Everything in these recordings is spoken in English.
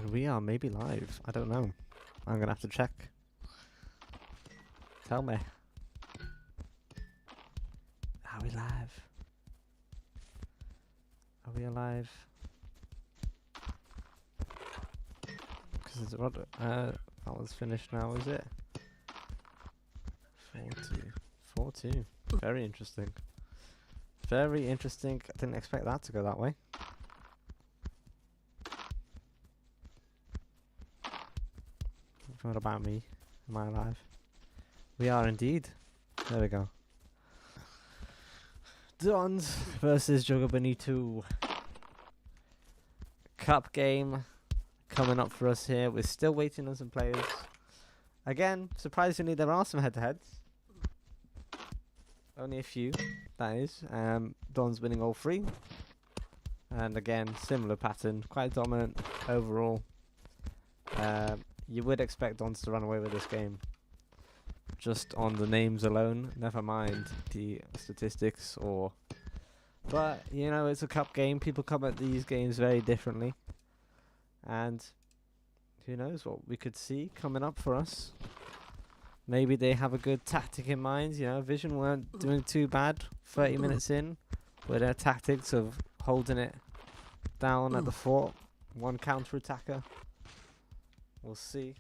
And we are maybe live. I don't know. I'm gonna have to check. Tell me. Are we live? Are we alive? Because it's that was finished now, is it? 4-2. Very interesting. Very interesting. I didn't expect that to go that way. What about me? Am I alive? We are indeed. There we go. Dons versus Joga Bonito. Cup game coming up for us here. We're still waiting on some players. Again, surprisingly, there are some head-to-heads. Only a few, that is. Dons winning all three. And again, similar pattern. Quite dominant overall. You would expect Dons to run away with this game. Just on the names alone. Never mind the statistics or... But, you know, it's a cup game. People come at these games very differently. And who knows what we could see coming up for us. Maybe they have a good tactic in mind. You know, Vision weren't doing too bad 30 minutes in. With their tactics of holding it down at the fort. One counter-attacker. We'll see.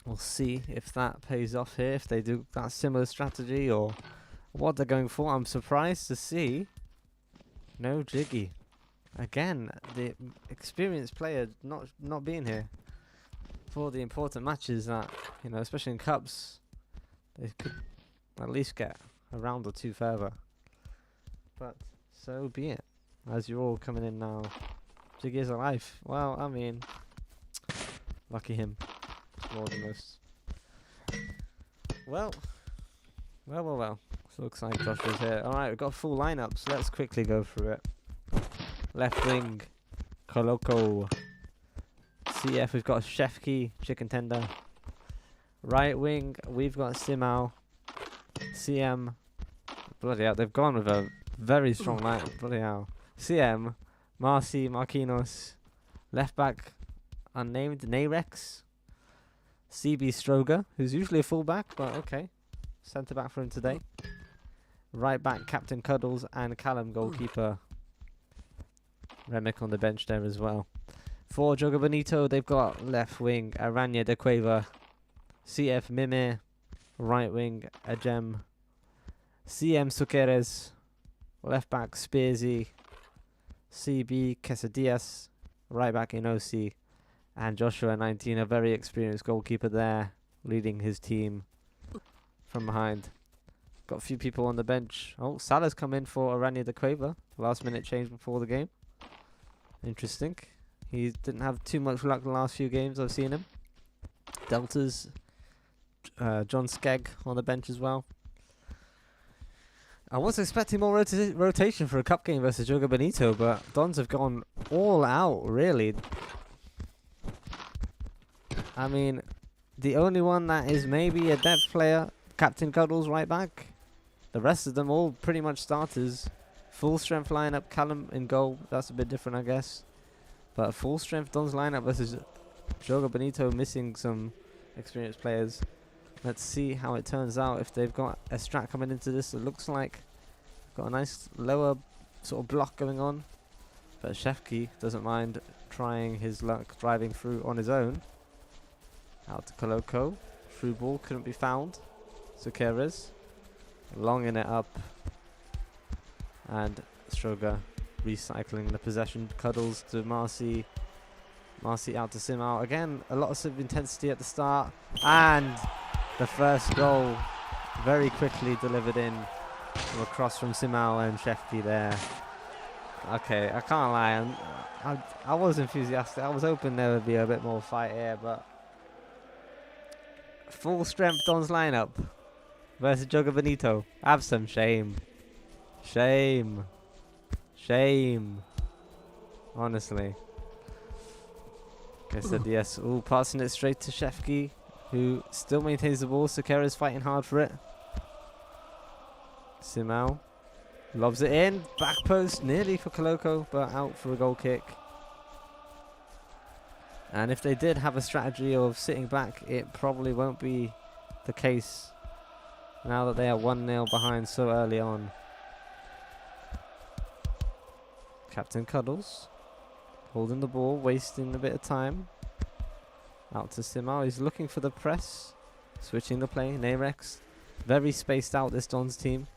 We'll see if that pays off here. If they do that similar strategy or what they're going for. I'm surprised to see no Jiggy. Again, the experienced player not being here for the important matches that, you know, especially in cups, they could at least get a round or two further. But so be it. As you're all coming in now. Jiggy is alive. Well, I mean, lucky him. More than most. Well. So looks like Joshua's here. Alright, we've got a full lineup, so let's quickly go through it. Left wing, Koloko. CF, we've got Shefki, chicken tender. Right wing, we've got Simao. CM, bloody hell, they've gone with a very strong lineup. Bloody hell. CM, Marquinhos. Left back, unnamed, Narex. CB Stroger, who's usually a fullback, but okay. Centre back for him today. Right back, Captain Cuddles, and Callum, goalkeeper. Remick on the bench there as well. For Joga Bonito, they've got left wing, Aranya de Cueva. CF Mime. Right wing, Ajem. CM Suqueres. Left back, Spearsy. CB Quesadillas. Right back, Inosi. And Joshua, 19, a very experienced goalkeeper there, leading his team from behind. Got a few people on the bench. Oh, Salah's come in for Aranya de Cueva. Last minute change before the game. Interesting. He didn't have too much luck the last few games I've seen him. Delta's John Skegg on the bench as well. I was expecting more rotation for a cup game versus Joga Bonito, but Dons have gone all out, really. I mean, the only one that is maybe a depth player, Captain Cuddles, right back. The rest of them all pretty much starters. Full strength lineup, Callum in goal. That's a bit different, I guess. But full strength Dons lineup versus Joga Bonito missing some experienced players. Let's see how it turns out if they've got a strat coming into this. It looks like got a nice lower sort of block going on. But Shefki doesn't mind trying his luck driving through on his own. Out to Koloko. Through ball couldn't be found. Suqueres longing it up. And Stroger recycling the possession. Cuddles to Marcy. Marcy out to Simao. Again, a lot of intensity at the start. And the first goal very quickly delivered in from across from Simao and Shefki there. Okay, I can't lie. I was enthusiastic. I was hoping there would be a bit more fight here, but full strength Dons lineup versus Joga Bonito. Have some shame. Shame. Shame. Honestly. Okay, said yes. Ooh, passing it straight to Shefki, who still maintains the ball. Suqueres fighting hard for it. Simao lobs it in. Back post nearly for Koloko, but out for a goal kick. And if they did have a strategy of sitting back, it probably won't be the case now that they are 1-0 behind so early on. Captain Cuddles holding the ball, wasting a bit of time. Out to Simao. He's looking for the press. Switching the play. Narex. Very spaced out, this Don's team.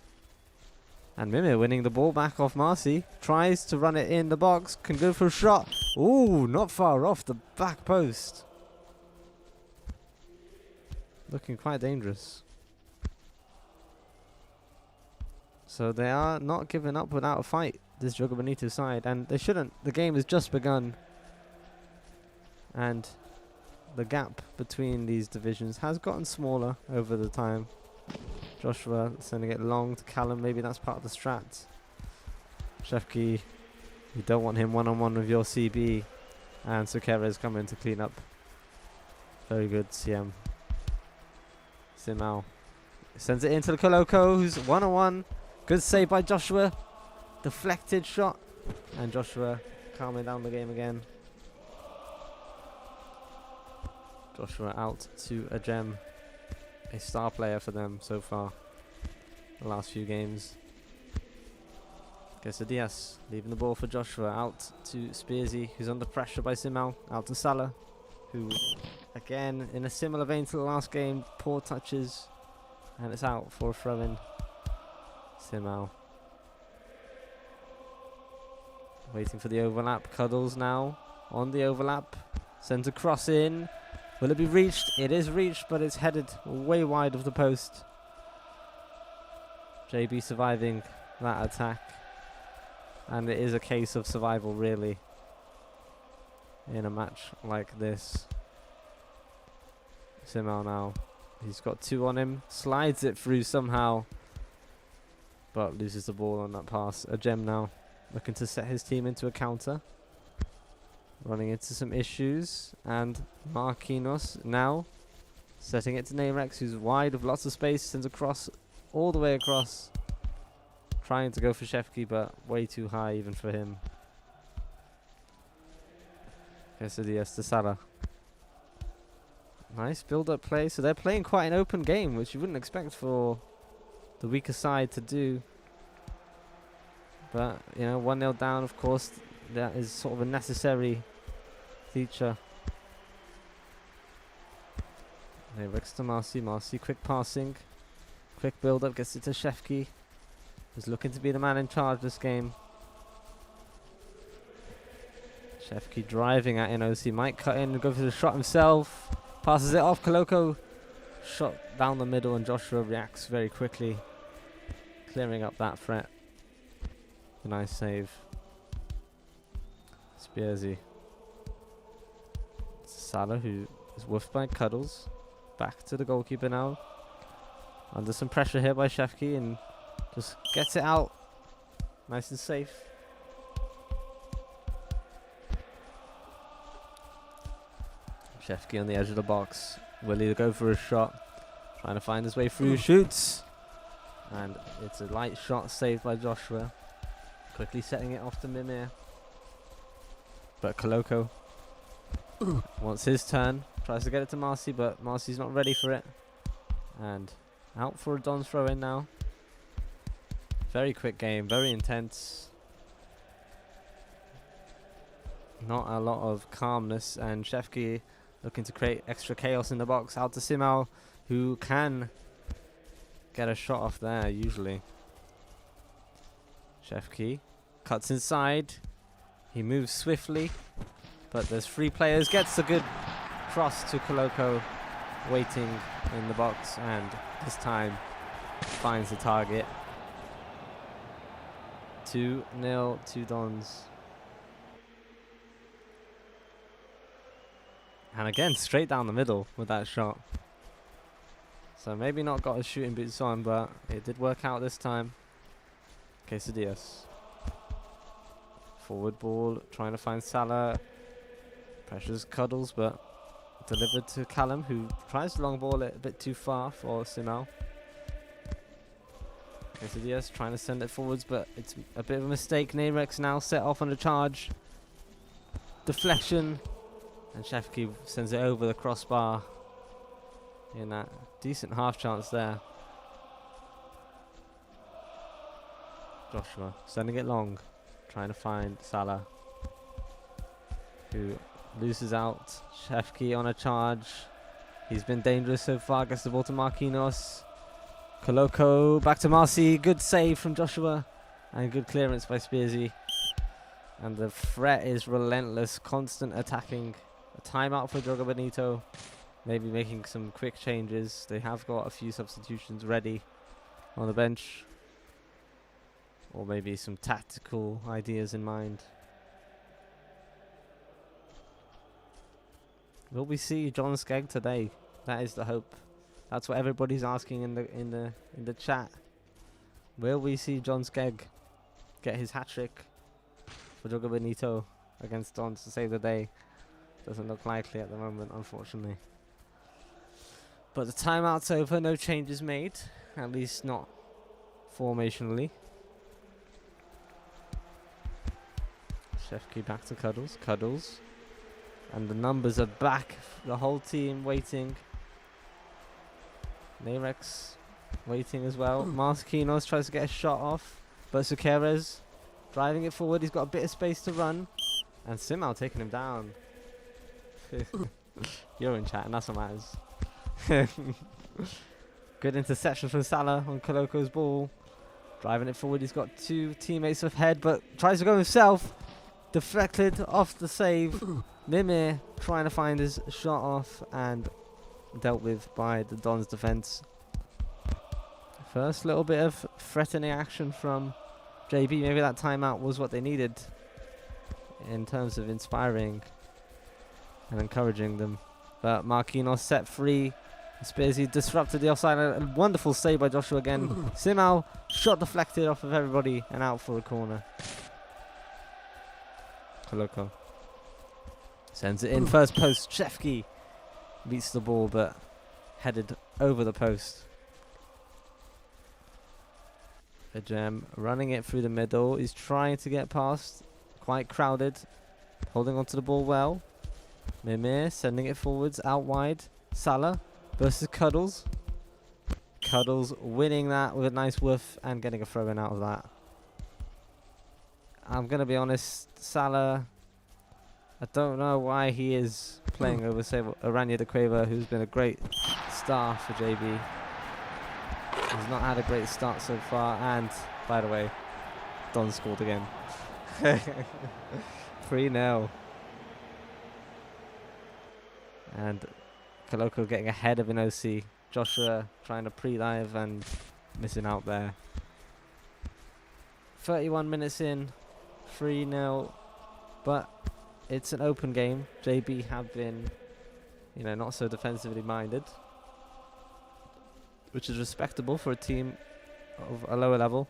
And Mimir winning the ball back off Marcy. Tries to run it in the box. Can go for a shot. Ooh, not far off the back post. Looking quite dangerous. So they are not giving up without a fight, this Joga Bonito side. And they shouldn't. The game has just begun. And the gap between these divisions has gotten smaller over the time. Joshua sending it long to Callum. Maybe that's part of the strat. Shefki, you don't want him one-on-one with your CB. And Sukera is coming to clean up. Very good, CM. Simao sends it into the Koloko, who's one-on-one. Good save by Joshua. Deflected shot. And Joshua calming down the game again. Joshua out to a gem. A star player for them so far. The last few games. Quesadillas leaving the ball for Joshua. Out to Spearsy, who's under pressure by Simao. Out to Salah, who again in a similar vein to the last game. Poor touches. And it's out for a throw-in. Simao waiting for the overlap. Cuddles now on the overlap. Sends a cross in. Will it be reached? It is reached, but it's headed way wide of the post. JB surviving that attack. And it is a case of survival, really, in a match like this. Simao now. He's got 2 on him. Slides it through somehow. But loses the ball on that pass. A gem now. Looking to set his team into a counter. Running into some issues. And Marquinhos now setting it to Narex, who's wide with lots of space. Sends a cross all the way across. Trying to go for Shefki, but way too high even for him. Quesadillas to Salah. Nice build-up play. So they're playing quite an open game, which you wouldn't expect for the weaker side to do. But, you know, 1-0 down, of course, that is sort of a necessary feature. Narex to Marcy. Marcy, quick passing. Quick build-up, gets it to Shefki. Who's looking to be the man in charge this game. Shefki driving at NOC. Might cut in and go for the shot himself. Passes it off. Koloko shot down the middle and Joshua reacts very quickly. Clearing up that threat. A nice save. Spearsy. Salah, who is woofed by Cuddles. Back to the goalkeeper now. Under some pressure here by Shefki and just gets it out. Nice and safe. Shefki on the edge of the box. Willie to go for a shot. Trying to find his way through. Shoots. And it's a light shot saved by Joshua. Quickly setting it off to Mimir. But Koloko wants his turn. Tries to get it to Marcy, but Marcy's not ready for it. And out for a Don's throw in now. Very quick game, very intense. Not a lot of calmness, and Shefki looking to create extra chaos in the box. Out to Simao, who can get a shot off there usually. Shefki cuts inside. He moves swiftly, but there's 3 players. Gets a good cross to Koloko, waiting in the box, and this time finds the target. 2-0 to Dons. And again, straight down the middle with that shot. So maybe not got his shooting boots on, but it did work out this time. Quesadillas. Forward ball, trying to find Salah. Pressures Cuddles, but delivered to Callum, who tries to long ball it a bit too far for Simao. Quesadillas trying to send it forwards, but it's a bit of a mistake. Narex now set off on a charge. Deflection. And Shefki sends it over the crossbar in that decent half chance there. Joshua sending it long, trying to find Salah, who loses out. Shefki on a charge. He's been dangerous so far. Gets the ball to Marquinhos. Koloko back to Marcy. Good save from Joshua. And good clearance by Spearsy. And the threat is relentless. Constant attacking. A timeout for Joga Bonito. Maybe making some quick changes. They have got a few substitutions ready on the bench. Or maybe some tactical ideas in mind. Will we see John Skegg today? That is the hope. That's what everybody's asking in the chat. Will we see John Skegg get his hat trick for Joga Bonito against Dons to save the day? Doesn't look likely at the moment, unfortunately. But the timeout's over. No changes made, at least not formationally. Shefki back to Cuddles. And the numbers are back. The whole team waiting. Narex waiting as well. Marquinhos tries to get a shot off. But Suqueres driving it forward. He's got a bit of space to run. And Simao taking him down. You're in chat and that's what matters. Good interception from Salah on Koloko's ball. Driving it forward. He's got two teammates ahead but tries to go himself. Deflected off the save. Mimir trying to find his shot off and dealt with by the Dons defense. First little bit of threatening action from JB. Maybe that timeout was what they needed in terms of inspiring and encouraging them. But Marquinhos set free. Spearsy disrupted the offside. A wonderful save by Joshua again. Simao shot deflected off of everybody and out for a corner. Koloko sends it in first post. Shefki beats the ball but headed over the post. Ajem running it through the middle. He's trying to get past. Quite crowded. Holding onto the ball well. Mimir sending it forwards out wide. Salah versus Cuddles. Cuddles winning that with a nice woof and getting a throw in out of that. I'm going to be honest, Salah, I don't know why he is playing over, say, Aranya de Cueva, who's been a great star for JB. He's not had a great start so far, and, by the way, Don scored again. 3-0. And Koloko getting ahead of an OC. Joshua trying to pre-dive and missing out there. 31 minutes in. 3-0, but it's an open game. JB have been, not so defensively minded, which is respectable for a team of a lower level.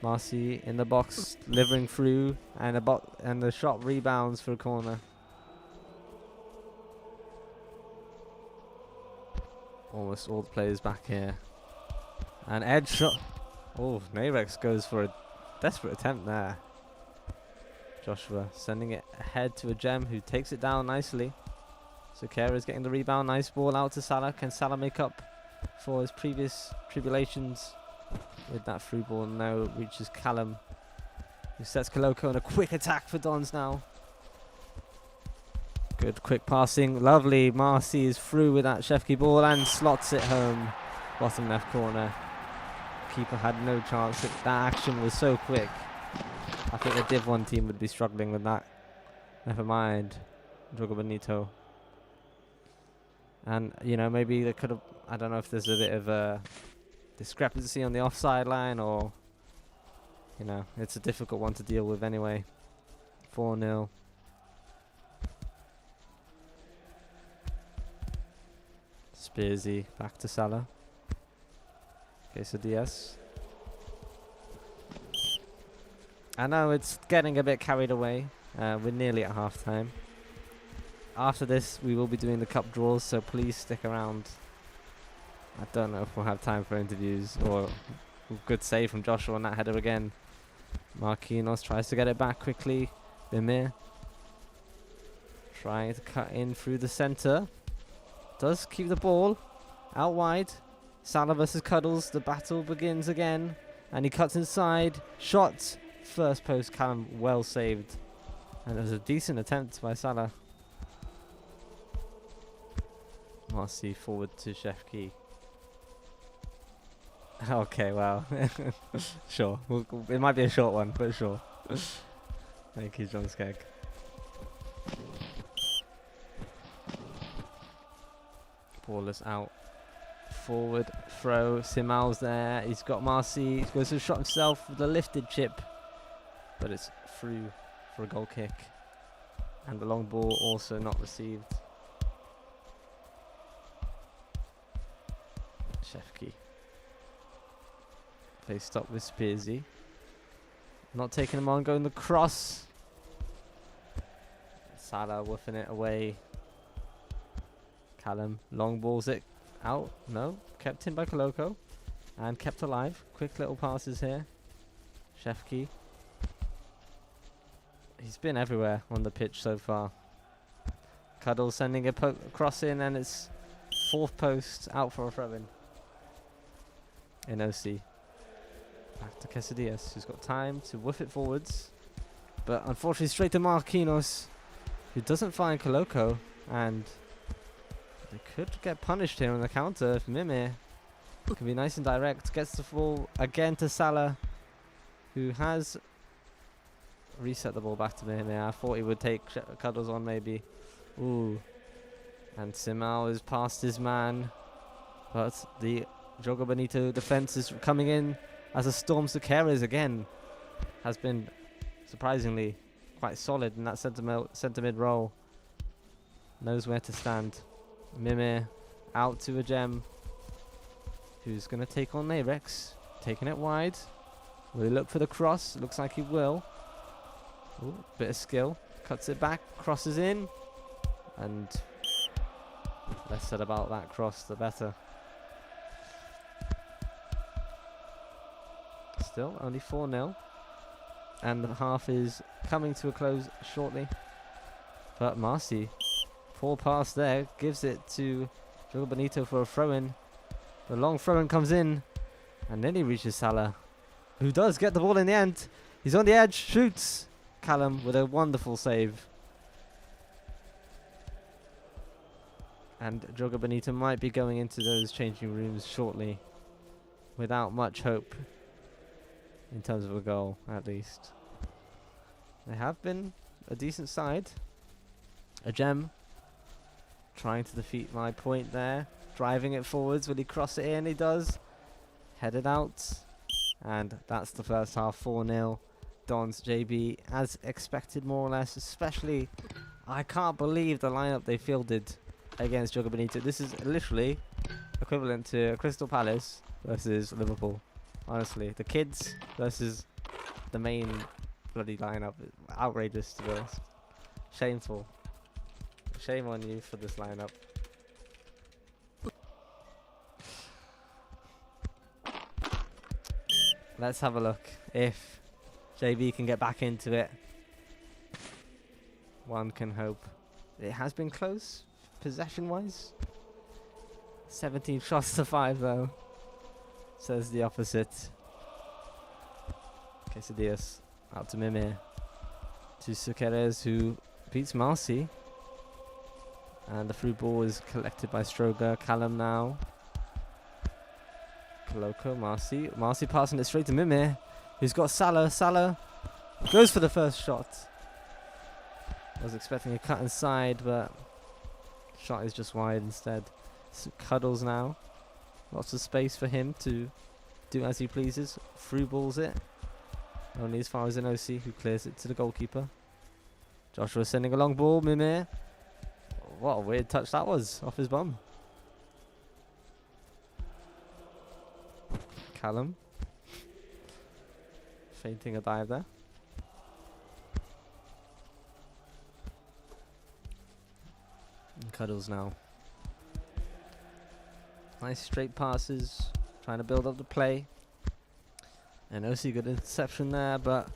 Marcy in the box, delivering through, and the shot rebounds for a corner. Almost all the players back here. And edge shot. Oh, Narex goes for a desperate attempt there. Joshua sending it ahead to a gem who takes it down nicely. Suqueira is getting the rebound. Nice ball out to Salah. Can Salah make up for his previous tribulations with that through ball? No, reaches Callum, who sets Koloko on a quick attack for Dons now. Good quick passing. Lovely. Marcy is through with that Shefki ball and slots it home. Bottom left corner. Keeper had no chance. That action was so quick. I think the Div 1 team would be struggling with that. Never mind. Joga Bonito. And, maybe they could have... I don't know if there's a bit of a discrepancy on the offside line or... it's a difficult one to deal with anyway. 4-0. Spearsy back to Salah. Quesadillas. I know it's getting a bit carried away. We're nearly at half time. After this, we will be doing the cup draws, so please stick around. I don't know if we'll have time for interviews or good save from Joshua on that header again. Marquinhos tries to get it back quickly. Bimir Trying to cut in through the centre. Does keep the ball out wide. Salah versus Cuddles. The battle begins again. And he cuts inside. Shot. First post. Callum well saved. And it was a decent attempt by Salah. Marcy forward to Shefki. Okay, wow. Sure. It might be a short one, but sure. Thank you, John Skegg. Ball is out. Forward throw. Simal's there. He's got Marcy. He goes to shot himself with a lifted chip. But it's through for a goal kick. And the long ball also not received. Shefki. Play stop with Spearsy. Not taking him on, going the cross. Salah woofing it away. Callum long balls it out. No, kept in by Koloko. And kept alive. Quick little passes here. Shefki. He's been everywhere on the pitch so far. Cuddle sending a cross in, and it's fourth post out for a throw-in. In OC. Back to Quesadillas, who's got time to woof it forwards. But unfortunately straight to Marquinhos, who doesn't find Koloko. And they could get punished here on the counter if Mimir can be nice and direct. Gets the ball again to Salah, who has reset the ball back to Mimir. I thought he would take Cuddles on maybe. Ooh. And Simal is past his man. But the Joga Bonito defense is coming in as a Storm Sukeres again has been surprisingly quite solid in that centre mid role. Knows where to stand. Mimir out to a gem, who's going to take on Narex. Taking it wide. Will he look for the cross? Looks like he will. Ooh, bit of skill. Cuts it back. Crosses in. And less said about that cross, the better. Still only 4-0. And the half is coming to a close shortly. But Marcy, poor pass there, gives it to Joga Bonito for a throw-in. The long throw-in comes in and nearly reaches Salah, who does get the ball in the end. He's on the edge, shoots. Callum with a wonderful save. And Joga Bonito might be going into those changing rooms shortly without much hope in terms of a goal, at least. They have been a decent side. A gem trying to defeat my point there. Driving it forwards. Will he cross it in? He does. Headed out. And that's the first half. 4-0. Dons JB as expected, more or less. Especially, I can't believe the lineup they fielded against Joga Bonito. This is literally equivalent to Crystal Palace versus Liverpool. Honestly, the kids versus the main bloody lineup. Outrageous, to be honest. Shameful. Shame on you for this lineup. Let's have a look if JB can get back into it. One can hope. It has been close, possession-wise. 17 shots to 5, though. Says the opposite. Quesadillas out to Mimir. To Sukeres, who beats Marcy. And the through ball is collected by Stroger. Callum now. Koloko, Marcy. Marcy passing it straight to Mimir, who's got Salah. Salah goes for the first shot. I was expecting a cut inside, but shot is just wide instead. Cuddles now. Lots of space for him to do as he pleases. Through balls it. Only as far as an OC, who clears it to the goalkeeper. Joshua sending a long ball. Mimir. What a weird touch that was off his bum. Callum. Fainting a dive there. And Cuddles now. Nice straight passes. Trying to build up the play. And OC good interception there, but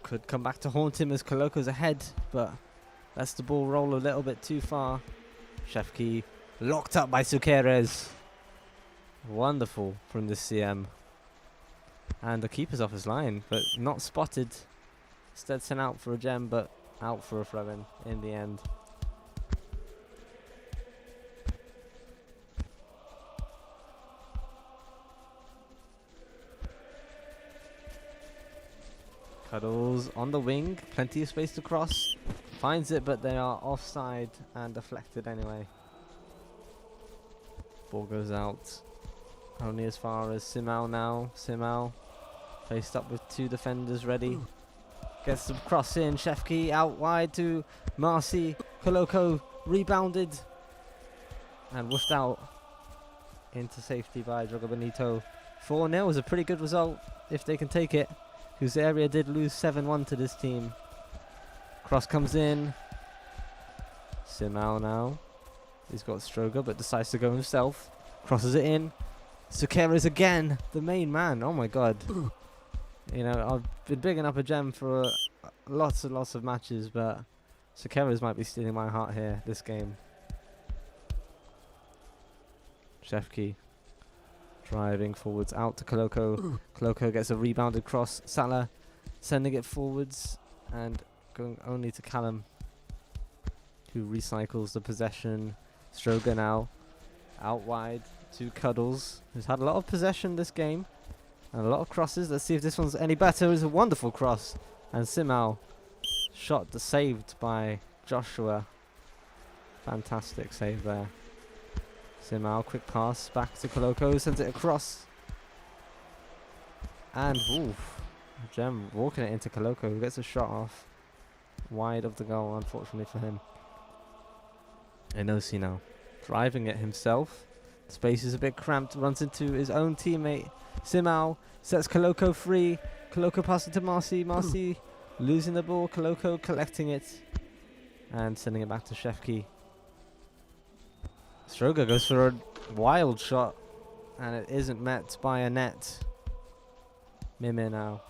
could come back to haunt him as Koloko's ahead. But Lets the ball roll a little bit too far. Shefki locked up by Sukeres. Wonderful from the CM. And the keeper's off his line, but not spotted. Instead sent out for a gem, but out for a throw-in in the end. Cuddles on the wing, plenty of space to cross. Finds it, but they are offside and deflected anyway. Ball goes out. Only as far as Simao now. Simao faced up with two defenders ready. Gets the cross in. Shefki out wide to Marcy. Koloko rebounded and woofed out into safety by Joga Bonito. 4-0 is a pretty good result if they can take it. Whose area did lose 7-1 to this team. Cross comes in. Simao now. He's got Stroga but decides to go himself. Crosses it in. Sukeres again, the main man. Oh my god. You know, I've been bigging up a gem for lots and lots of matches, but Sukeres might be stealing my heart here this game. Shefki driving forwards out to Koloko. Koloko gets a rebounded cross. Salah sending it forwards and going only to Callum, who recycles the possession. Stroga now out wide to Cuddles, who's had a lot of possession this game and a lot of crosses. Let's see if this one's any better. It's a wonderful cross, and Simao shot saved by Joshua. Fantastic save there. Simao, quick pass back to Koloko, sends it across, and oof, Gem walking it into Koloko, who gets a shot off wide of the goal, unfortunately for him. Enosi now driving it himself. Space is a bit cramped, runs into his own teammate. Simao sets Koloko free. Koloko passing to Marcy. Marcy losing the ball. Koloko collecting it and sending it back to Shefki. Stroga goes for a wild shot and it isn't met by a net. Mimir now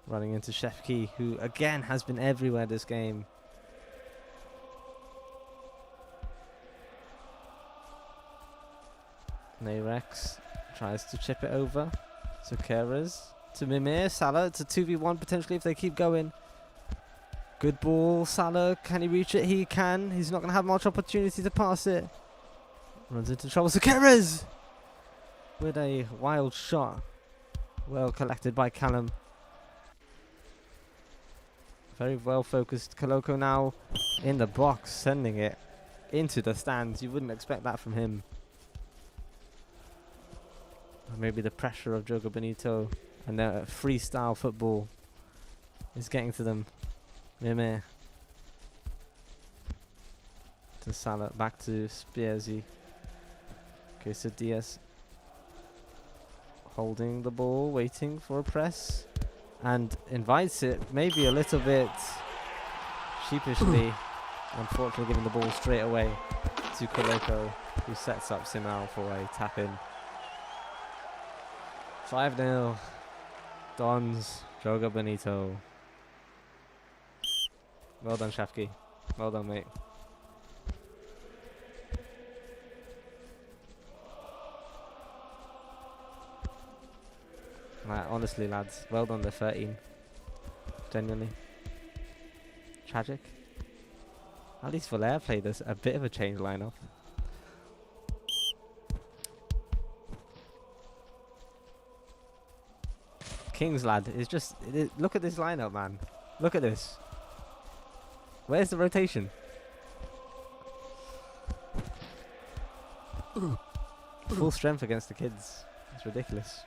running into Shefki, who again has been everywhere this game. Nayrex tries to chip it over. Sukeres to Mimir. Salah, it's a 2v1 potentially if they keep going. Good ball, Salah. Can he reach it? He can. He's not going to have much opportunity to pass it. Runs into trouble. Sukeres with a wild shot. Well collected by Callum. Very well focused. Koloko now in the box, sending it into the stands. You wouldn't expect that from him. Maybe the pressure of Joga Bonito and their freestyle football is getting to them. Mimir to Salah, back to Spierzi. Okay, so Diaz holding the ball, waiting for a press, and invites it maybe a little bit sheepishly. Unfortunately, giving the ball straight away to Koloko, who sets up Simao for a tap in. 5-0. Dons, Joga Bonito. Well done, Shefki. Well done, mate. Right, honestly, lads, well done, the 13. Genuinely. Tragic. At least Valer played us a bit of a change lineup. Kings, lad, is just... look at this lineup, man. Look at this. Where's the rotation? Full strength against the kids. It's ridiculous.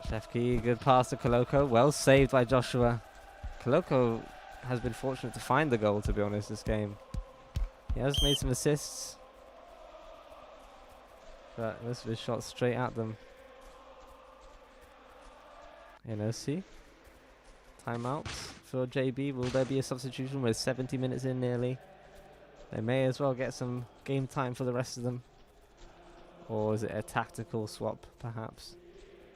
Shefki, good pass to Koloko. Well saved by Joshua. Koloko has been fortunate to find the goal, to be honest, this game. He has made some assists, but most of his shots straight at them. NOC. Timeout for JB. Will there be a substitution? We're 70 minutes in nearly. They may as well get some game time for the rest of them. Or is it a tactical swap, perhaps?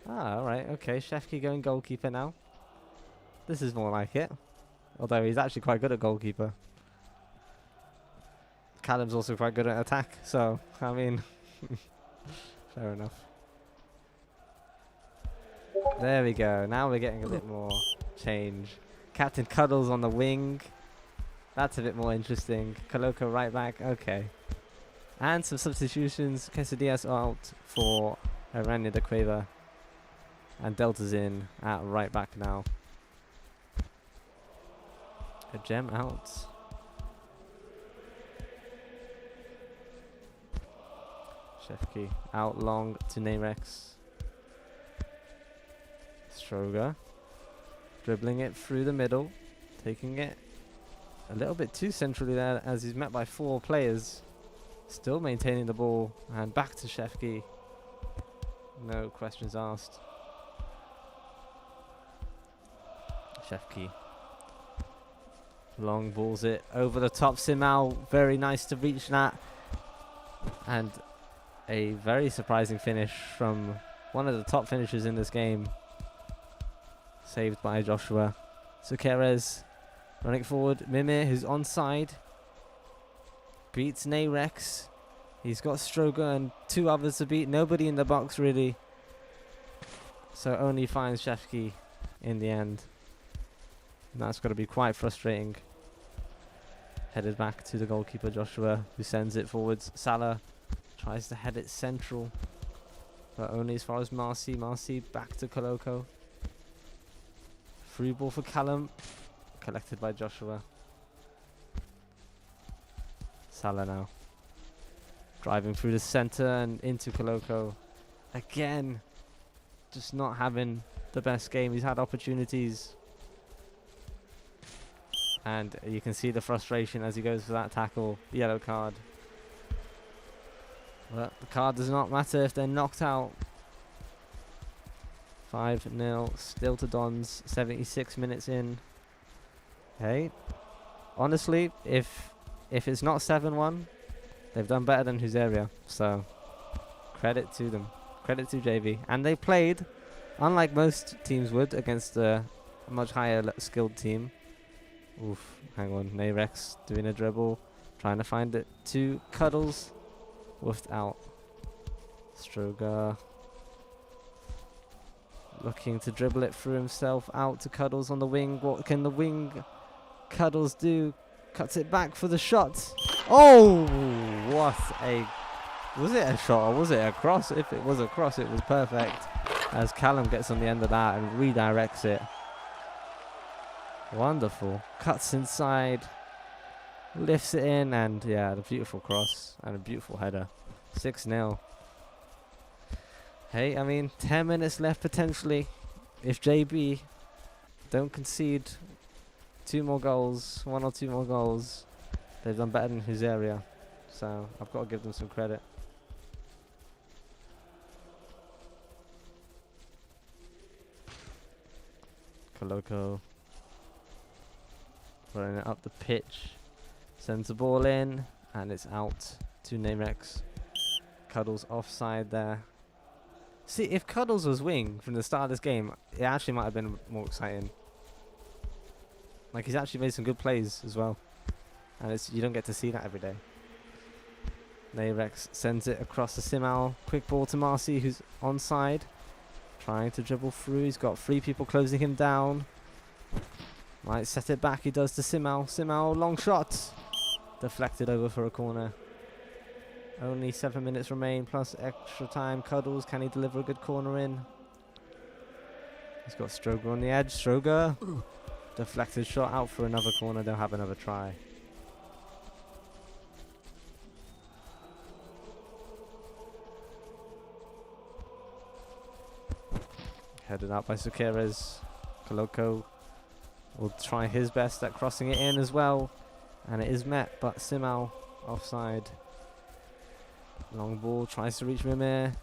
Ah, alright, okay. Shefki going goalkeeper now. This is more like it. Although he's actually quite good at goalkeeper. Callum's also quite good at attack, so, I mean, fair enough. There we go. Now we're getting a bit more change. Captain Cuddles on the wing. That's a bit more interesting. Coloco right back. Okay. And some substitutions. Quesadillas out for Aranya de Cueva. And Delta's in at right back now. A gem out. Shefki out long to Narex. Stroga dribbling it through the middle, taking it a little bit too centrally there as he's met by 4 players. Still maintaining the ball and back to Shefki. No questions asked. Shefki long balls it over the top. Simao, very nice to reach that. And a very surprising finish from one of the top finishers in this game. Saved by Joshua. Suqueres running forward. Mimir, who's onside, beats Narex. He's got Stroga and 2 others to beat. Nobody in the box really. So only finds Shefki in the end. And that's got to be quite frustrating. Headed back to the goalkeeper Joshua, who sends it forwards. Salah tries to head it central, but only as far as Marcy. Marcy back to Coloco. Free ball for Callum, collected by Joshua. Salah now driving through the centre and into Coloco. Again, just not having the best game. He's had opportunities. And you can see the frustration as he goes for that tackle. Yellow card. But the card does not matter if they're knocked out. 5-0 still to Dons. 76 minutes in. Hey, honestly, if it's not 7-1, they've done better than Huseria. So credit to them. Credit to JV. And they played, unlike most teams would, against a much higher skilled team. Oof, hang on. Narex doing a dribble, trying to find it to Cuddles. Woofed out. Stroga looking to dribble it through himself out to Cuddles on the wing. What can the wing Cuddles do? Cuts it back for the shot. Oh, what a... Was it a shot or was it a cross? If it was a cross, it was perfect. As Callum gets on the end of that and redirects it. Wonderful. Cuts inside. Lifts it in and yeah, the beautiful cross and a beautiful header. 6-0. Hey, I mean, 10 minutes left potentially. If JB don't concede 2 more goals, 1 or 2 more goals, they've done better than Huseria. So I've got to give them some credit. Coloco running it up the pitch. Sends the ball in, and it's out to Narex. Cuddles offside there. See, if Cuddles was wing from the start of this game, it actually might have been more exciting. Like, he's actually made some good plays as well. And it's, you don't get to see that every day. Narex sends it across to Simao. Quick ball to Marcy, who's onside. Trying to dribble through. He's got 3 people closing him down. Might set it back. He does to Simao. Simao, long shot. Deflected over for a corner. Only 7 minutes remain plus extra time. Cuddles, can he deliver a good corner in? He's got Stroga on the edge. Stroga. Deflected shot out for another corner. They'll have another try. Headed out by Suqueres. Coloco will try his best at crossing it in as well. And it is met, but Simao offside. Long ball, tries to reach Mimir.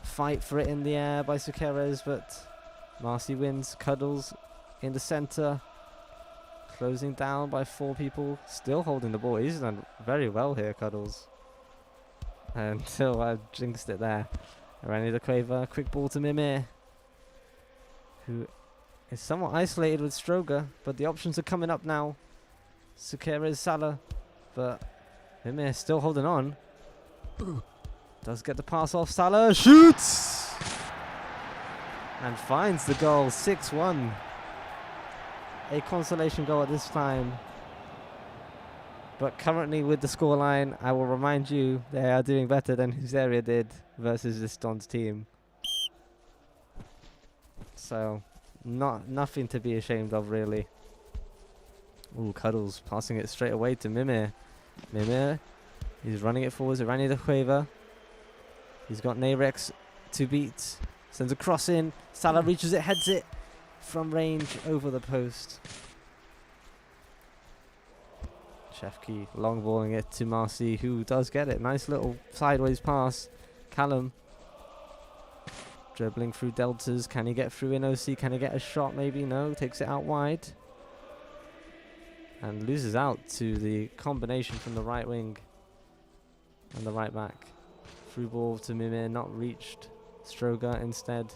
Fight for it in the air by Suqueres, but Marcy wins. Cuddles in the centre. Closing down by 4 people. Still holding the ball. He's done very well here, Cuddles. Until I jinxed it there. Aranya de Cueva, quick ball to Mimir, who is somewhat isolated with Stroga, but the options are coming up now. Sukeres, Salah, but Mimir still holding on. Does get the pass off. Salah shoots and finds the goal. 6-1. A consolation goal at this time. But currently with the scoreline, I will remind you they are doing better than Huseria did versus this Dons team. So, nothing to be ashamed of, really. Ooh, Cuddles passing it straight away to Mimir. Mimir, he's running it forwards. Irani de Cueva. He's got Narex to beat. Sends a cross in. Salah reaches it, heads it from range over the post. Shefki long balling it to Marcy, who does get it. Nice little sideways pass. Callum dribbling through deltas. Can he get through in OC? Can he get a shot? Maybe no. Takes it out wide. And loses out to the combination from the right wing and the right back. Through ball to Mimir, not reached. Stroga instead.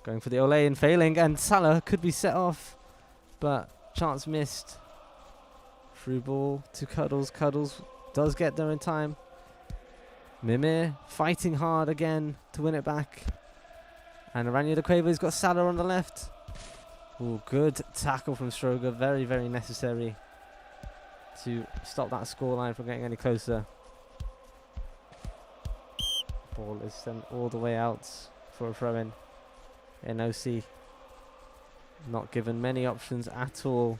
Going for the Ole and failing. And Salah could be set off, but chance missed. Through ball to Cuddles. Cuddles does get there in time. Mimir fighting hard again to win it back. And Aranya de Cueva's got Salah on the left. Ooh, good tackle from Stroga. Very, very necessary to stop that scoreline from getting any closer. Ball is sent all the way out for a throw-in. NOC not given many options at all.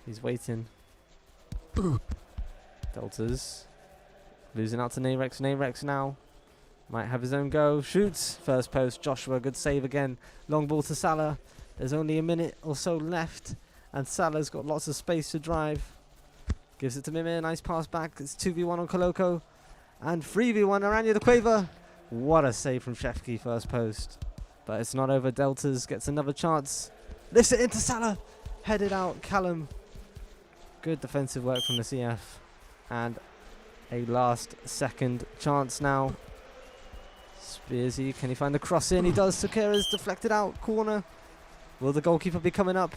He's waiting. Deltas losing out to Narex. Narex now might have his own go. Shoots. First post. Joshua, good save again. Long ball to Salah. There's only a minute or so left, and Salah's got lots of space to drive. Gives it to Mimir. Nice pass back. It's 2v1 on Koloko. And 3v1 Aranya de Cueva. What a save from Shefki, first post. But it's not over. Deltas gets another chance. Lifts it into Salah. Headed out. Callum. Good defensive work from the CF. And a last second chance now. Spearsy, can he find the cross in? He does. Sukeres deflected out. Corner. Will the goalkeeper be coming up?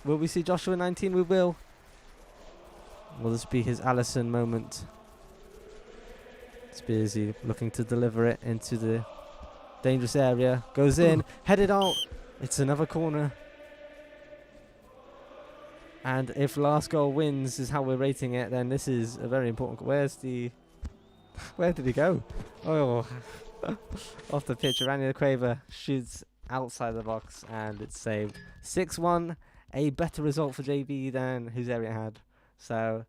Will we see Joshua 19? We will. Will this be his Allison moment? Spearsy looking to deliver it into the dangerous area. Goes in. Headed out. It's another corner. And if last goal wins is how we're rating it, then this is a very important. Where's the... Where did he go? Oh. Off the pitch. Aranya Cueva shoots outside the box and it's saved. 6-1. A better result for JB than Huseria had. So...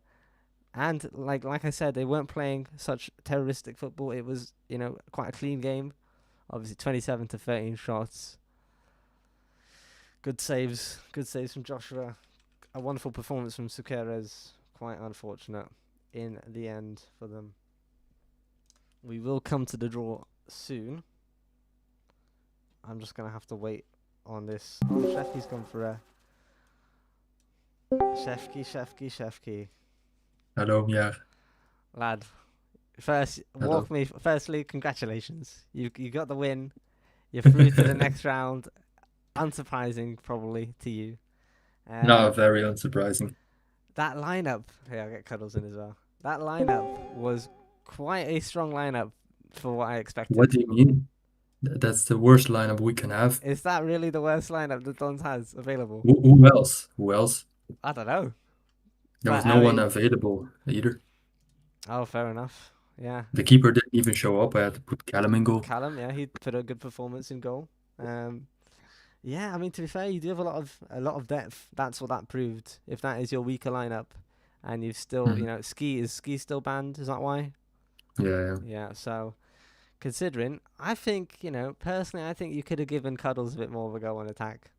And like I said, they weren't playing such terroristic football. It was, you know, quite a clean game. Obviously 27 to 13 shots. Good saves from Joshua. A wonderful performance from Sukeres. Quite unfortunate in the end for them. We will come to the draw soon. I'm just going to have to wait on this. Oh, Shefki's gone for a... Shefki. Hello, yeah. Lad, firstly, congratulations. You got the win. You're through to the next round. Unsurprising, probably, to you. No, very unsurprising. That lineup, I'll get Cuddles in as well. That lineup was quite a strong lineup for what I expected. What do you mean? That's the worst lineup we can have. Is that really the worst lineup that Dons has available? Who else? Who else? I don't know. There was no one available either. Oh, fair enough. Yeah. The keeper didn't even show up. I had to put Callum in goal. Callum, yeah, he put a good performance in goal. Yeah, I mean, to be fair, you do have a lot of depth. That's what that proved. If that is your weaker lineup, and you've still, you know, Ski still banned? Is that why? Yeah. Yeah. So, considering, I think, you know, personally, I think you could have given Cuddles a bit more of a go on attack,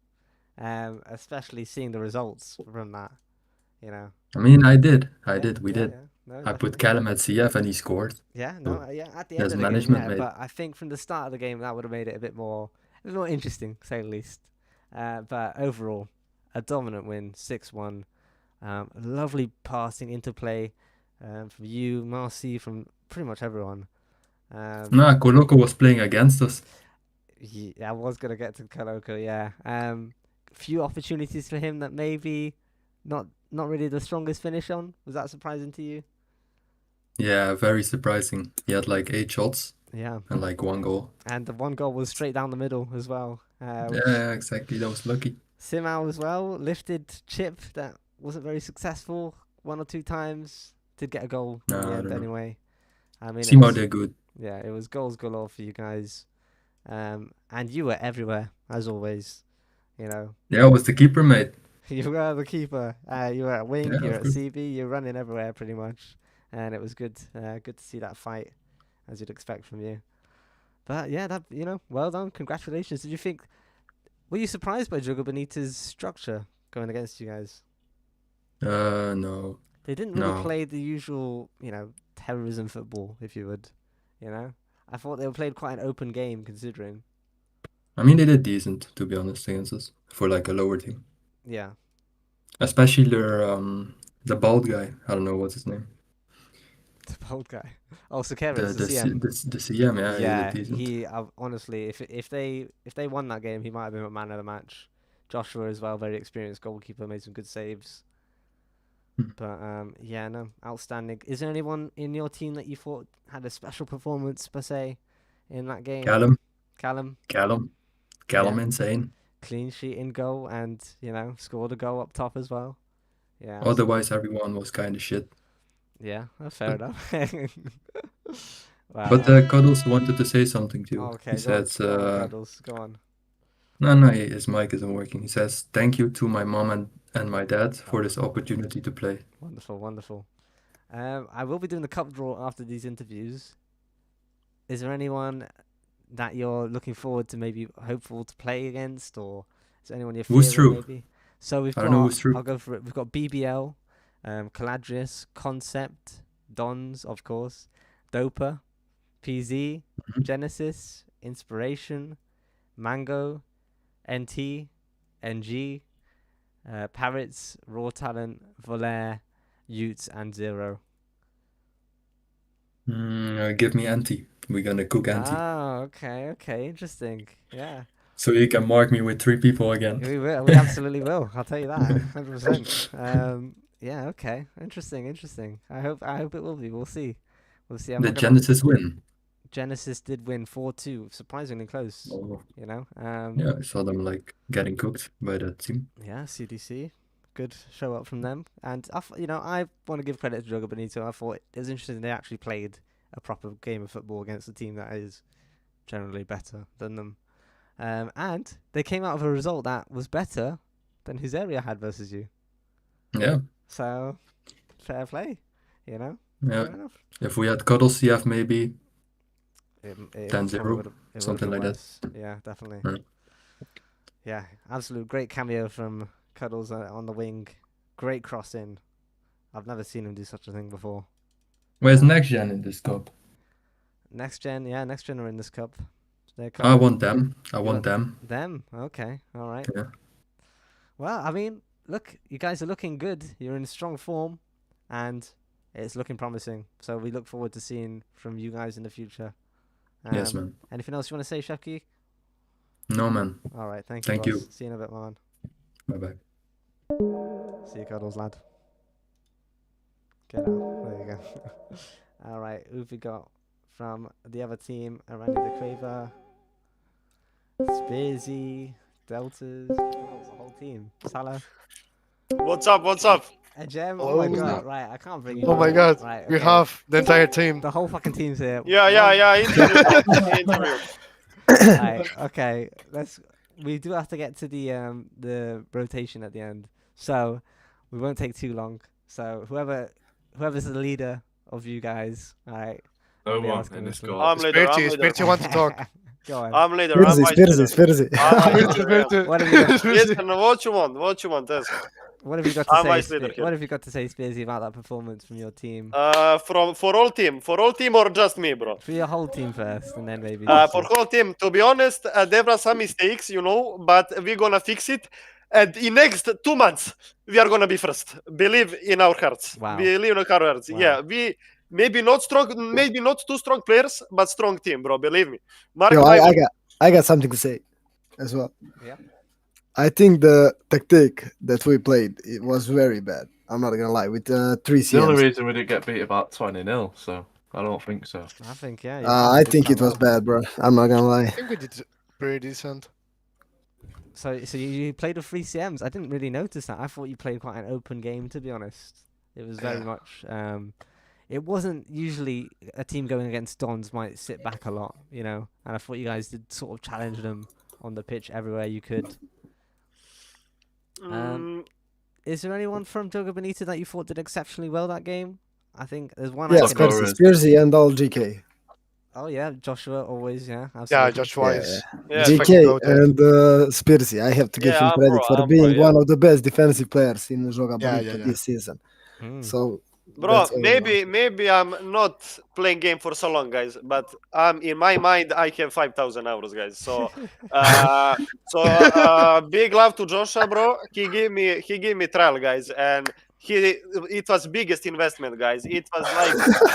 especially seeing the results from that. You know. I mean, I did. We did. Yeah. No, I put Callum at CF and he scored. Yeah. No. Yeah. At the end There's of the management, game, yeah, mate. but I think from the start of the game that would have made it a bit more interesting, to say the least. But overall, a dominant win, 6-1. Lovely passing interplay from you, Marcy, from pretty much everyone. Koloko was playing against us. Yeah, I was gonna get to Koloko. Yeah. Few opportunities for him that maybe not really the strongest finish on. Was that surprising to you? Yeah, very surprising. He had like 8 shots Yeah. and like 1 goal. And the one goal was straight down the middle as well, which Yeah, exactly. That was lucky. Simao as well lifted chip that wasn't very successful one or two times. Did get a goal in No, the I end don't know. anyway. I mean, it Simo was did good. yeah, it was goals galore for you guys. And you were everywhere as always. You know, Yeah, I was the keeper, mate. you were the keeper. You were at wing. Yeah, You were of at course. CB. You're running everywhere pretty much, and it was good. Good to see that fight, as you'd expect from you. But yeah, that well done. Congratulations. Did you think? Were you surprised by Joga Bonito's structure going against you guys? No, They didn't really no. play the usual, terrorism football, if you would. You know, I thought they played quite an open game considering. I mean, they did decent, to be honest, against us for like a lower team. Yeah, Especially the bald guy. I don't know what's his name. the bald guy. Oh, Sakeris, the The C, CM. the CM. Yeah, he did Yeah, decent. he honestly, if they won that game, he might have been a man of the match. Joshua as well, very experienced goalkeeper, made some good saves. Hmm. But yeah, no, outstanding. Is there anyone in your team that you thought had a special performance per se in that game? Callum, Callum, Callum, yeah, insane. clean sheet in goal, and scored a goal up top as well. Yeah, Otherwise, everyone was kind of shit. yeah, fair enough. Wow. But Cuddles wanted to say something too. Okay, He says, go on, Cuddles, go on. no, his mic isn't working. He says, thank you to my mom and my dad for this opportunity to play. Wonderful, wonderful. I will be doing the cup draw after these interviews. Is there anyone that you're looking forward to, maybe hopeful to play against, or is there anyone you're Who's fearing through? maybe? So we've I don't know got. who's through. I'll go for it. We've got BBL, Caladrius, Concept, Dons, of course, Dopa, PZ, Mhm. Genesis, Inspiration, Mango, NT, NG, Parrots, Raw Talent, Volair, Utes, and Zero. Give me Anti. We're gonna cook Anti. Ah, okay, interesting. Yeah, So you can mark me with 3 people again. we will. We absolutely will. I'll tell you that, 100%. Yeah, okay, interesting. I hope it will be. We'll see. We'll see. I'm The not gonna. Genesis win. Genesis did win 4-2, surprisingly close. Oh, You know. yeah, I saw them like getting cooked by that team. Yeah, CDC. Good show up from them. And I want to give credit to Joga Bonito. I thought it was interesting they actually played a proper game of football against a team that is generally better than them. And they came out of a result that was better than Huseria had versus you. Yeah, So, fair play. yeah. Fair enough. If we had Cuddles CF, maybe It 10-0, probably would've something been like that. worse. Yeah, definitely. Yeah. Yeah, absolute great cameo from Cuddles on the wing. Great cross in. I've never seen him do such a thing before. Where's next gen in this cup? Next gen are in this cup. They're I coming. want them. I You want them. Them? Okay, all right. Yeah. Well, I mean, look, you guys are looking good. You're in strong form, and it's looking promising. So we look forward to seeing from you guys in the future. Yes, man. Anything else you want to say, Shefki? No, man. All right, thank Thank you. you. Boss. See you in a bit, man. Bye bye. See you, Cuddles, lad. Get out. There you go. All right, who've we got from the other team? Arani the Quaver, Spearsy, Deltas, the whole team. Salah, What's up? What's up? Ejem. Oh my Oh. god! Right, I can't bring you. Oh my on. god, Right, we okay. have the entire team. The whole fucking team's here. Yeah. Interview. Right, okay. We do have to get to the rotation at the end, so we won't take too long. So whoever's the leader of you guys, all right. No I'll be one asking in this this call. one. I'm leader. Spirity want to talk. Go on. I'm leader. I'm vice Spirzi. leader. I'm vice leader, yeah. Spirity. What have you got? Listen, what you want? What you want? Ask. What have you got to I'm say? vice leader here. What have you got to say, Spearsy, about that performance from your team? For all team or just me, bro? For your whole team first, and then maybe. For whole team, to be honest, there were some mistakes, but we're gonna fix it. And in next 2 months, we are gonna be first. Believe in our hearts. Wow. Believe in our hearts. Wow. Yeah, we maybe not strong, maybe not too strong players, but strong team, bro. Believe me. Mark Yo, my I word. I got something to say as well. Yeah. I think the tactic that we played, it was very bad. I'm not gonna lie, with 3 The only CMs. reason we didn't get beat about 20-0, so I don't think so. I think yeah. I think it was bad, bro. I'm not gonna I lie. think we did pretty decent. So you played with 3 CMs. I didn't really notice that. I thought you played quite an open game, to be honest. It was very Yeah. much. It wasn't usually a team going against Dons might sit back a lot, you know. And I thought you guys did sort of challenge them on the pitch everywhere you could. Is there anyone from Joga Bonito that you thought did exceptionally well that game? I think there's one. Yeah, I can. Spearsy and all GK. Oh yeah, Joshua always Yeah, absolutely. Josh Wise. Yeah, GK go there. and Spearsy. I have to give Yeah, him credit for being yeah. one of the best defensive players in Joga Yeah, Bonito yeah. this season. So, Bro, that's all I know. maybe I'm not playing game for so long, guys. But in my mind, I have 5,000 euros, guys. So, big love to Joshua, bro. He gave me trial, guys, and it was biggest investment, guys. It was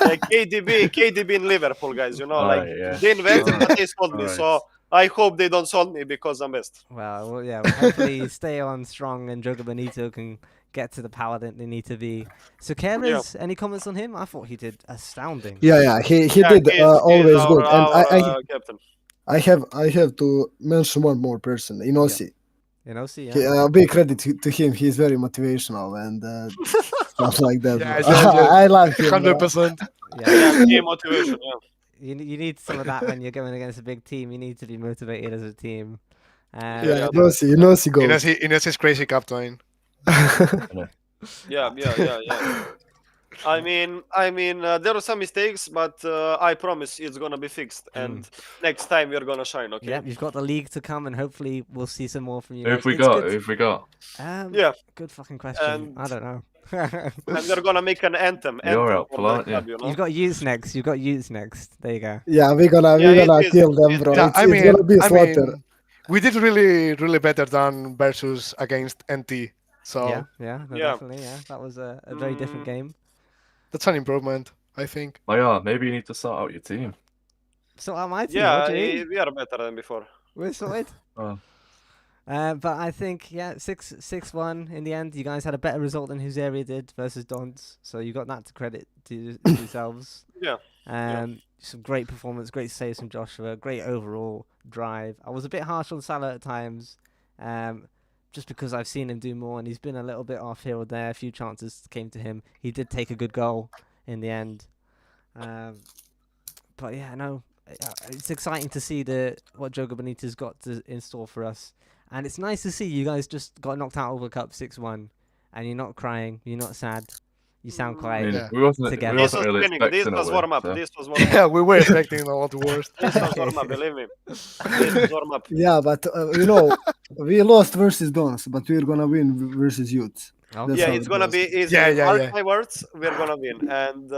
like KDB in Liverpool, guys. You know, like yeah. they invested, Alright, but they sold me. alright. So I hope they don't sold me because I'm best. Well, yeah. Well, hopefully you stay on strong and Joga Bonito can get to the power that they need to be. So, Keres, any comments on him? I thought he did astounding. Yeah, he Yeah, did he's always our, good. And our captain. I have to mention one more person, Inosi. You know, see, yeah. Big credit to him. He's very motivational and stuff like that. Yeah, bro. yeah. I love him. 100%. Yeah. Team motivation. Yeah. You need some of that when you're going against a big team. You need to be motivated as a team. Yeah, Inosi goes. Ines is crazy captain. Yeah. I mean, there are some mistakes, but I promise it's gonna be fixed, and next time we're gonna shine. Okay. Yeah, you've got the league to come, and hopefully we'll see some more from you. Who guys. have we It's got? good- Who have we got? Yeah. Good fucking question. And- I don't know. And we're gonna make an anthem. You're anthem helpful, for the aren't you? club, you know? You've got Utes next. You've got Utes next. There you go. Yeah, we're gonna it is. kill them, bro. Yeah, It's gonna be a slaughter. we did really better than versus against NT. So Yeah, no, Yeah. definitely. Yeah, that was a very different game. that's an improvement, I think. Oh yeah, maybe you need to sort out your team. So am I team. Yeah, What do you mean? we are better than before. We're sorted. Oh. But I think 6-1 in the end. You guys had a better result than Huzaria did versus Dons, so you got that to credit to yourselves. Yeah. Some great performance, great saves from Joshua, great overall drive. I was a bit harsh on Salah at times, just because I've seen him do more, and he's been a little bit off here or there. A few chances came to him. He did take a good goal in the end. But yeah, no, it's exciting to see what Joga Bonito's got in store for us. And it's nice to see you guys just got knocked out of the cup 6-1, and you're not crying, you're not sad. You sound I quite mean, Yeah. we wasn't together. This really was training. This expecting a was win, warm up. so- This was warm up. Yeah, we were expecting a lot worse. This was warm up. Believe me. This was warm up. Yeah, but we lost versus Dons, but we're gonna win versus Youth. Okay. That's Yeah, how it's it gonna goes. be easy. Yeah. Mark my words. We're gonna win, and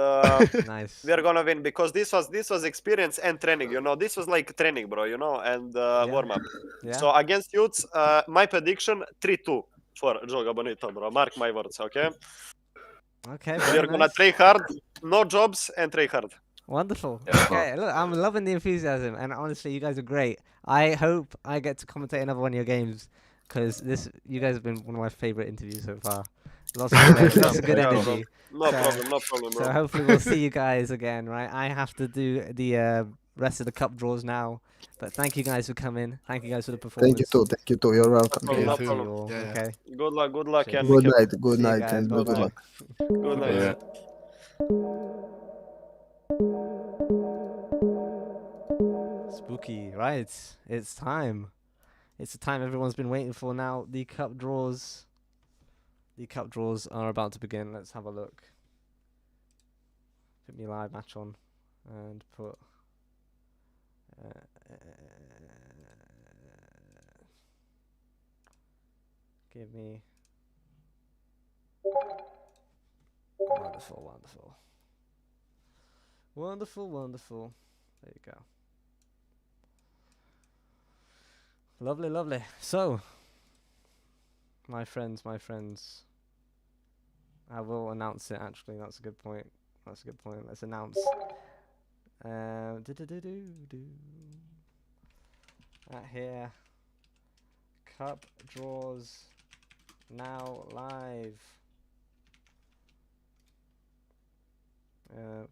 Nice. we're gonna win because this was experience and training. You know, this was like training, bro. You know, and warm up. Yeah. So against Youths, my prediction 3-2 for Joga Bonito, bro. Mark my words, okay? Okay. We're very gonna nice. try hard, no jobs, and try hard. Wonderful. Yeah. Okay, look, I'm loving the enthusiasm, and honestly, you guys are great. I hope I get to commentate another one of your games, because you guys have been one of my favorite interviews so far. Lots of good Yeah, bro. energy. No So- problem, bro. So hopefully we'll see you guys again, right? I have to do the rest of the cup draws now, but thank you guys for coming. Thank you guys for the performance. Thank you too. You're welcome. problem, no See you problem. all, Yeah, yeah. Okay. Good luck, Cheers. and Good keep- night, See you and guys. good Bye-bye. luck. Good night. Yeah. Spooky, right? It's time. It's the time everyone's been waiting for now. The cup draws. The cup draws are about to begin. Let's have a look. Put me live match on and put. Give me. Wonderful. There you go. Lovely. So, my friends, I will announce it. Actually, that's a good point. Let's announce. at here. Cup draws now live.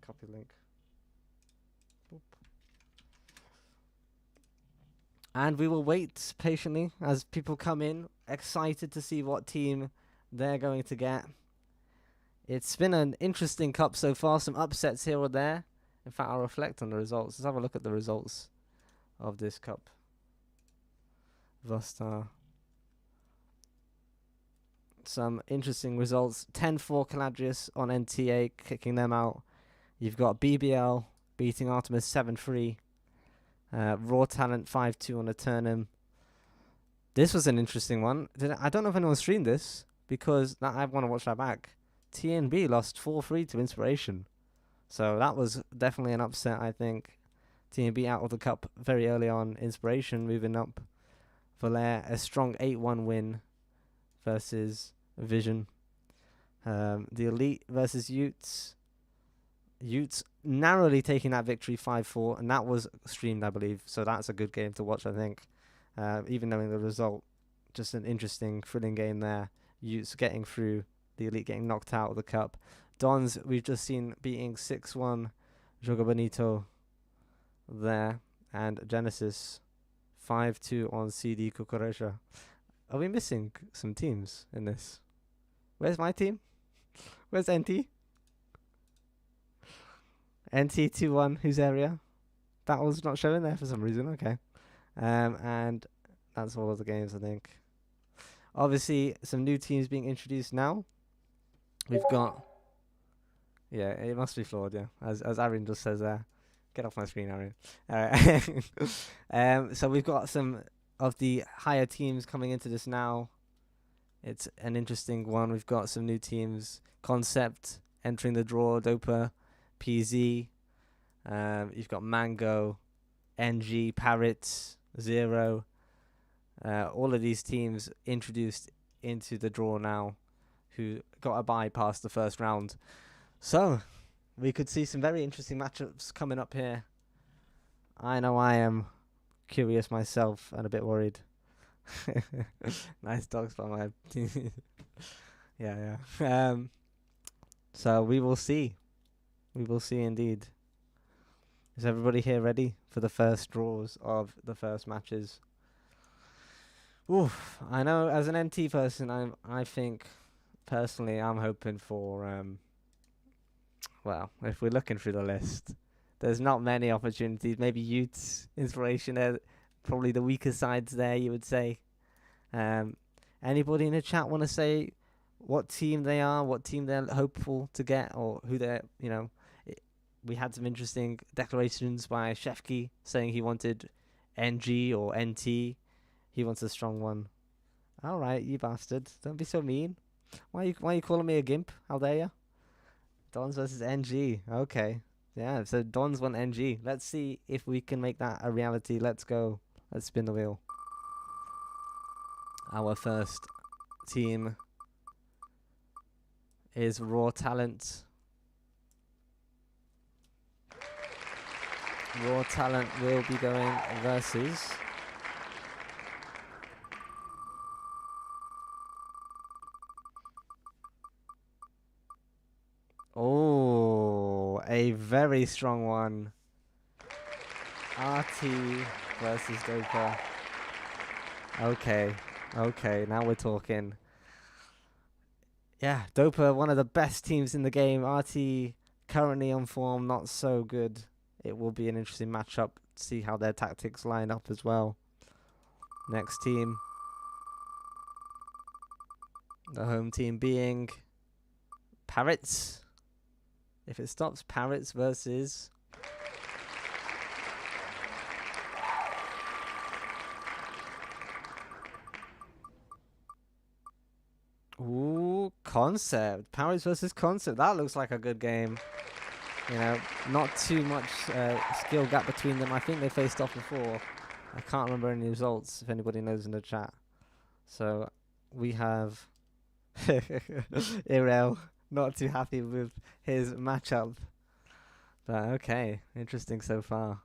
Copy link. Boop. And we will wait patiently as people come in, excited to see what team they're going to get. It's been an interesting cup so far, some upsets here or there. In fact, I'll reflect on the results. Let's have a look at the results of this cup. Vostar. Some interesting results. 10-4 Caladrius on NTA, kicking them out. You've got BBL beating Artemis 7-3. Raw Talent 5-2 on Eternum. This was an interesting one. I don't know if anyone streamed this because I want to watch that back. TNB lost 4-3 to Inspiration. So that was definitely an upset, I think. TNB out of the cup very early on. Inspiration moving up. Valer, a strong 8-1 win versus Vision. The Elite versus Utes. Utes narrowly taking that victory 5-4, and that was streamed, I believe. So that's a good game to watch, I think. Even knowing the result, just an interesting, thrilling game there. Utes getting through, the Elite getting knocked out of the cup. Dons, we've just seen beating 6-1 Joga Bonito there, and Genesis 5-2 on CD Cucurella. Are we missing some teams in this? Where's my team? Where's NT? NT 2-1, whose area? That was not showing there for some reason, okay. And that's all of the games, I think. Obviously, some new teams being introduced now. We've got... Yeah, it must be flawed, yeah. As Aaron just says there. Get off my screen, Aaron. Alright. So we've got some of the higher teams coming into this now. It's an interesting one. We've got some new teams. Concept entering the draw. Dopa, PZ. You've got Mango, NG, Parrots, Zero. All of these teams introduced into the draw now, who got a bye past the first round. So, we could see some very interesting matchups coming up here. I know I am curious myself and a bit worried. Nice dogs by my team. Yeah. So, we will see. We will see indeed. Is everybody here ready for the first draws of the first matches? Oof, I know as an NT person, I think personally I'm hoping for well, if we're looking through the list, there's not many opportunities. Maybe Utes, Inspiration, they're probably the weaker sides there, you would say. Anybody in the chat want to say what team they are, what team they're hopeful to get, or who they're, we had some interesting declarations by Shefki saying he wanted NG or NT. He wants a strong one. All right, you bastard. Don't be so mean. Why are you calling me a gimp? How dare you? Dons versus NG. Okay. Yeah, so Dons want NG. Let's see if we can make that a reality. Let's go. Let's spin the wheel. Our first team is Raw Talent. Raw Talent will be going versus... Oh, a very strong one. RT versus Dopa. Okay, now we're talking. Yeah, Dopa, one of the best teams in the game. RT currently on form, not so good. It will be an interesting matchup to see how their tactics line up as well. Next team. The home team being Parrots. If it stops, Parrots versus... Ooh, Concept. Parrots versus Concept. That looks like a good game. Not too much skill gap between them. I think they faced off before. I can't remember any results, if anybody knows in the chat. So, we have... Irel. Not too happy with his matchup. But okay, interesting so far.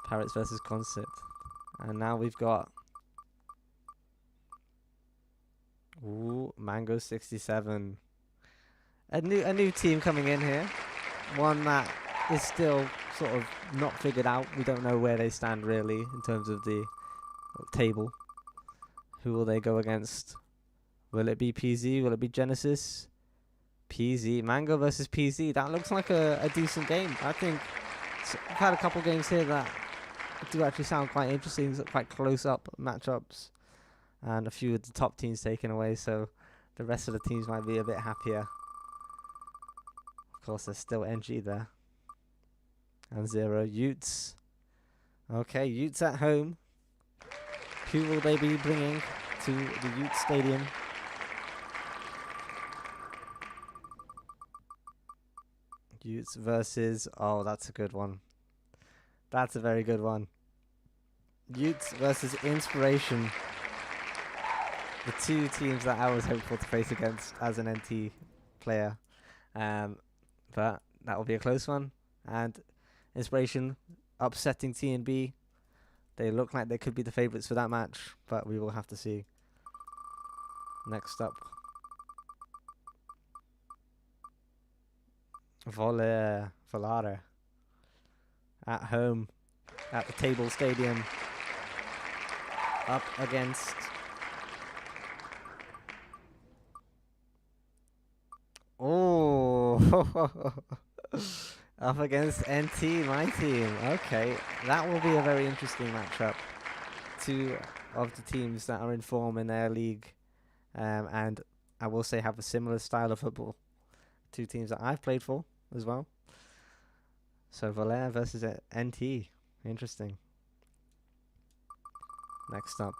Parrots versus Concept. And now we've got Mango 67. A new team coming in here. One that is still sort of not figured out. We don't know where they stand really in terms of the table. Who will they go against? Will it be PZ? Will it be Genesis? PZ. Mango versus PZ. That looks like a decent game. I think we've had a couple games here that do actually sound quite interesting, quite close up matchups. And a few of the top teams taken away, so the rest of the teams might be a bit happier. Of course, there's still NG there. And 0. Utes. Okay, Utes at home. Who will they be bringing to the Utes Stadium? Utes versus... Oh, that's a good one. That's a very good one. Utes versus Inspiration. The two teams that I was hopeful to face against as an NT player. But that will be a close one. And Inspiration upsetting TNB. They look like they could be the favourites for that match, but we will have to see. Next up, Volare at home at the Table Stadium up against up against NT, my team. Okay, that will be a very interesting matchup. Two of the teams that are in form in their league, and I will say have a similar style of football. Two teams that I've played for as well. So Valère versus NT, interesting. Next up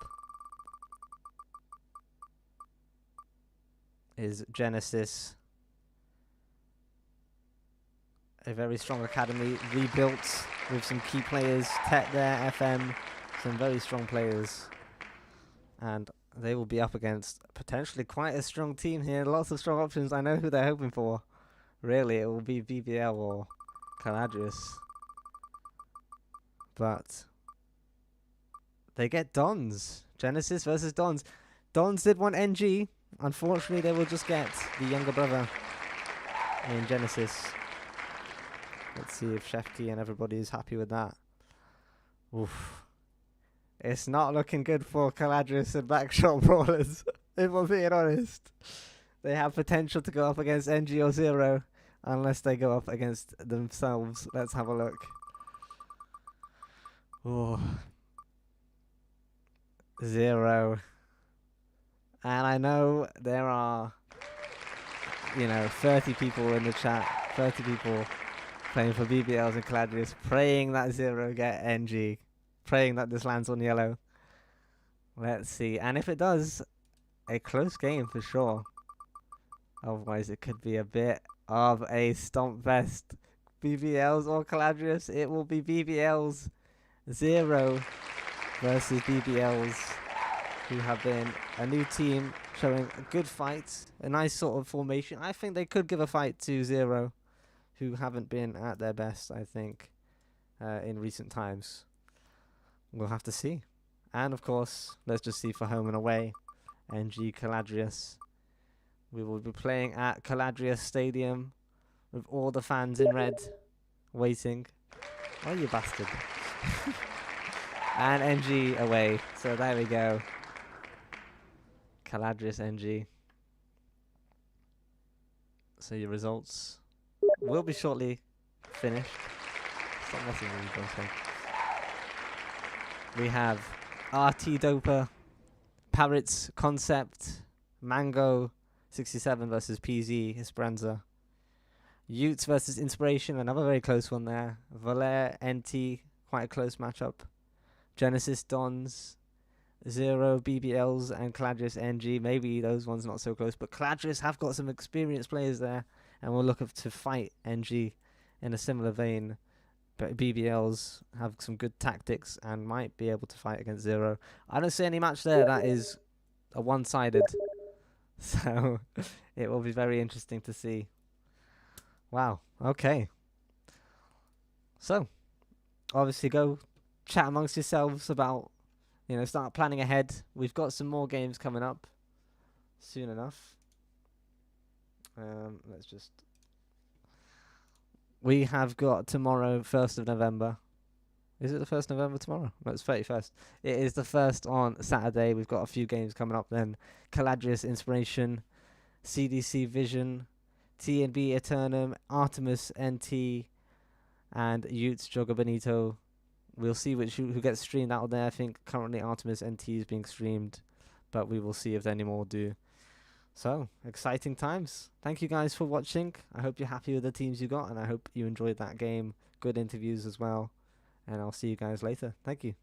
is Genesis. A very strong academy, rebuilt with some key players. Tet there, FM, some very strong players. And they will be up against potentially quite a strong team here. Lots of strong options. I know who they're hoping for. Really, it will be BBL or Caladrius. But they get Dons. Genesis versus Dons. Dons did want NG. Unfortunately, they will just get the younger brother in Genesis. Let's see if Shefty and everybody is happy with that. Oof. It's not looking good for Caladrius and Backshot Brawlers, if I'm being honest. They have potential to go up against NG or 0, unless they go up against themselves. Let's have a look. Oh. 0. And I know there are, 30 people in the chat, 30 people playing for BBLs and Caladrius, praying that 0 get NG, praying that this lands on yellow. Let's see. And if it does, a close game for sure. Otherwise, it could be a bit of a stomp fest. BBLs or Caladrius, it will be BBLs. 0 versus BBLs, who have been a new team, showing a good fight, a nice sort of formation. I think they could give a fight to 0, who haven't been at their best, I think, in recent times. We'll have to see. And of course, let's just see for home and away. NG Caladrius. We will be playing at Caladrius Stadium with all the fans in red waiting. Oh, you bastard. And NG away. So there we go. Caladrius NG. So your results will be shortly finished. Stop messing with me, Bronson. We have RT Doper, Parrots Concept, Mango 67 versus PZ Esperanza. Utes versus Inspiration, another very close one there. Valère NT, quite a close matchup. Genesis Dons, 0 BBLs and Caladrius NG. Maybe those ones not so close, but Caladrius have got some experienced players there, and we'll look to fight NG in a similar vein. But BBLs have some good tactics and might be able to fight against 0. I don't see any match there that is a one-sided. So it will be very interesting to see. Wow. Okay. So obviously go chat amongst yourselves about start planning ahead. We've got some more games coming up soon enough. We have got tomorrow, 1st of November. Is it the 1st of November tomorrow? No, it's 31st. It is the 1st on Saturday. We've got a few games coming up then. Caladrius Inspiration, CDC Vision, TNB Eternum, Artemis NT, and Utes Joga Bonito. We'll see who gets streamed out there. I think currently Artemis NT is being streamed, but we will see if any more do. So, exciting times. Thank you guys for watching. I hope you're happy with the teams you got, and I hope you enjoyed that game. Good interviews as well. And I'll see you guys later. Thank you.